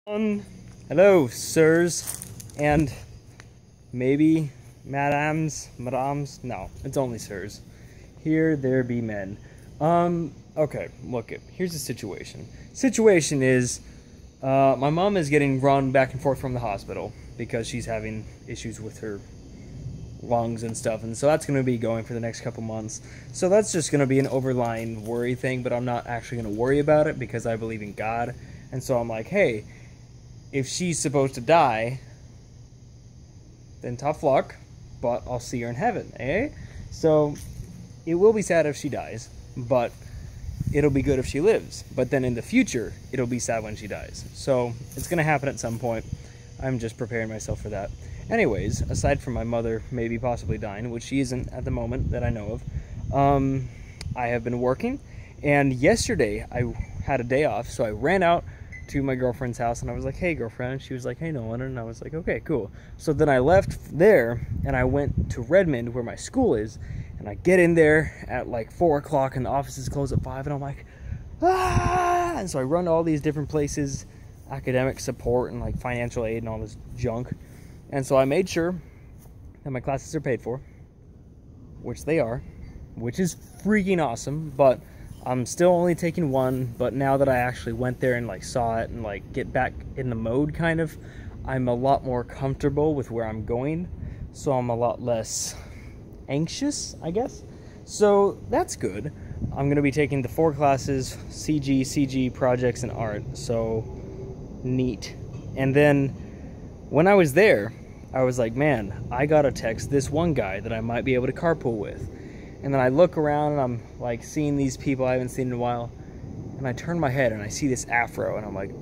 Hello, sirs, and maybe madams, no, it's only sirs. Here there be men. Okay, look, here's the situation. Situation is, my mom is getting run back and forth from the hospital because she's having issues with her lungs and stuff, and so that's going to be going for the next couple months. So that's just going to be an overlying worry thing, but I'm not actually going to worry about it because I believe in God. And so I'm like, hey, if she's supposed to die, then tough luck, but I'll see her in heaven, eh? So it will be sad if she dies, but it'll be good if she lives. But then in the future, it'll be sad when she dies. So it's going to happen at some point. I'm just preparing myself for that. Anyways, aside from my mother maybe possibly dying, which she isn't at the moment that I know of, I have been working. And yesterday, I had a day off, so I ran out to my girlfriend's house, and I was like, hey, girlfriend. And she was like, hey, Nolan. And I was like, okay, cool. So then I left there, and I went to Redmond, where my school is, and I get in there at like 4 o'clock, and the offices close at 5, and I'm like, ah! And so I run to all these different places, academic support, and like financial aid, and all this junk. And so I made sure that my classes are paid for, which they are, which is freaking awesome, but I'm still only taking one. But now that I actually went there and like saw it and like get back in the mode kind of, I'm a lot more comfortable with where I'm going, so I'm a lot less anxious, I guess. So that's good. I'm gonna be taking the 4 classes: CG, projects, and art. So neat. And then when I was there, I was like, man, I gotta text this one guy that I might be able to carpool with. And then I look around and I'm like seeing these people I haven't seen in a while, and I turn my head and I see this afro, and I'm like,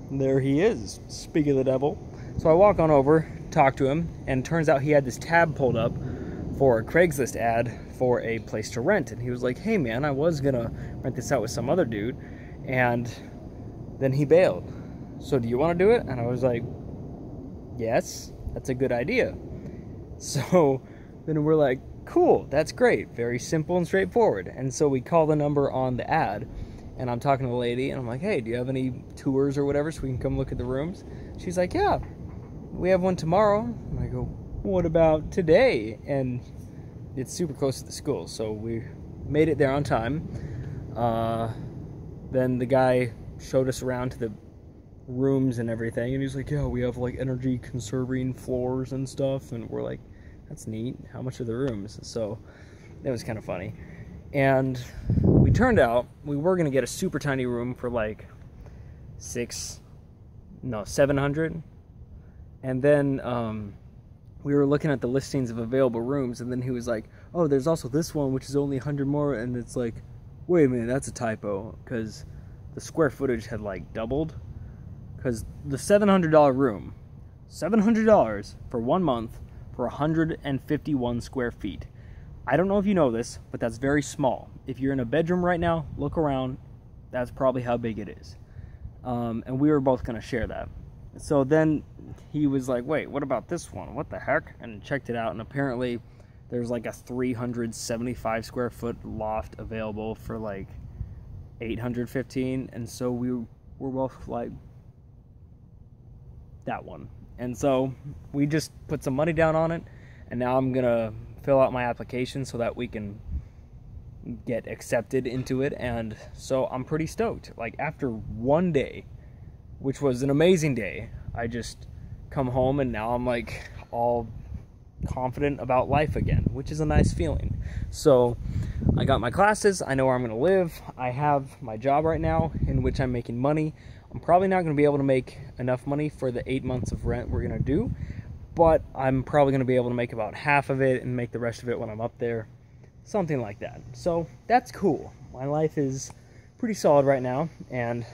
there he is, speak of the devil. So I walk on over, talk to him, and turns out he had this tab pulled up for a Craigslist ad for a place to rent. And he was like, hey man, I was gonna rent this out with some other dude, and then he bailed. So do you want to do it? And I was like, yes, that's a good idea. So then we're like, cool, that's great, very simple and straightforward. And so we call the number on the ad, and I'm talking to the lady, and I'm like, hey, do you have any tours or whatever so we can come look at the rooms? She's like, yeah, we have one tomorrow. And I go, what about today? And it's super close to the school, so we made it there on time. Then the guy showed us around to the rooms and everything, and he's like, yeah, we have like energy conserving floors and stuff. And we're like, that's neat, how much are the rooms? So that was kind of funny. And we turned out we were going to get a super tiny room for like 700. And then we were looking at the listings of available rooms, and then he was like, oh, there's also this one which is only 100 more. And it's like, wait a minute, that's a typo, because the square footage had like doubled. Because the $700 room, $700 for 1 month for 151 square feet. I don't know if you know this, but that's very small. If you're in a bedroom right now, look around, that's probably how big it is. And we were both going to share that. So then he was like, wait, what about this one? What the heck? And checked it out, and apparently there's like a 375 square foot loft available for like 815. And so we were both like, that one. And so we just put some money down on it, and now I'm gonna fill out my application so that we can get accepted into it. And so I'm pretty stoked. Like, after one day, which was an amazing day, I just come home and now I'm like all confident about life again, which is a nice feeling. So I got my classes, I know where I'm gonna live, I have my job right now in which I'm making money. I'm probably not going to be able to make enough money for the 8 months of rent we're going to do, but I'm probably going to be able to make about half of it and make the rest of it when I'm up there, something like that. So that's cool. My life is pretty solid right now, and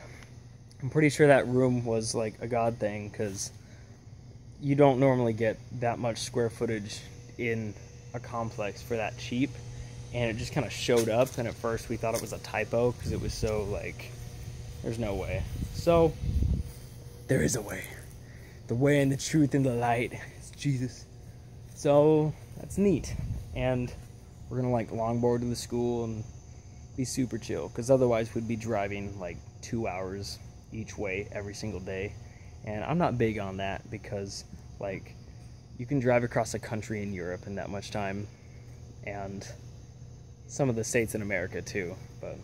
I'm pretty sure that room was like a God thing, because you don't normally get that much square footage in a complex for that cheap, and it just kind of showed up. And at first we thought it was a typo because it was so like, there's no way. So there is a way. The way and the truth and the light is Jesus. So that's neat. And we're gonna like longboard to the school and be super chill, because otherwise we'd be driving like 2 hours each way every single day. And I'm not big on that because, like, you can drive across the country in Europe in that much time, and some of the states in America too. But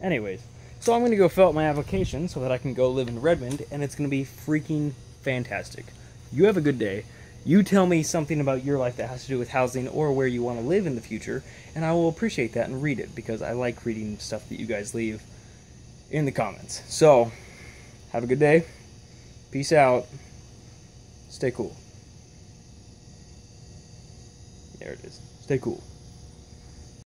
anyways, so I'm going to go fill out my application so that I can go live in Redmond, and it's going to be freaking fantastic. You have a good day. You tell me something about your life that has to do with housing or where you want to live in the future, and I will appreciate that and read it, because I like reading stuff that you guys leave in the comments. So, have a good day. Peace out. Stay cool. There it is. Stay cool.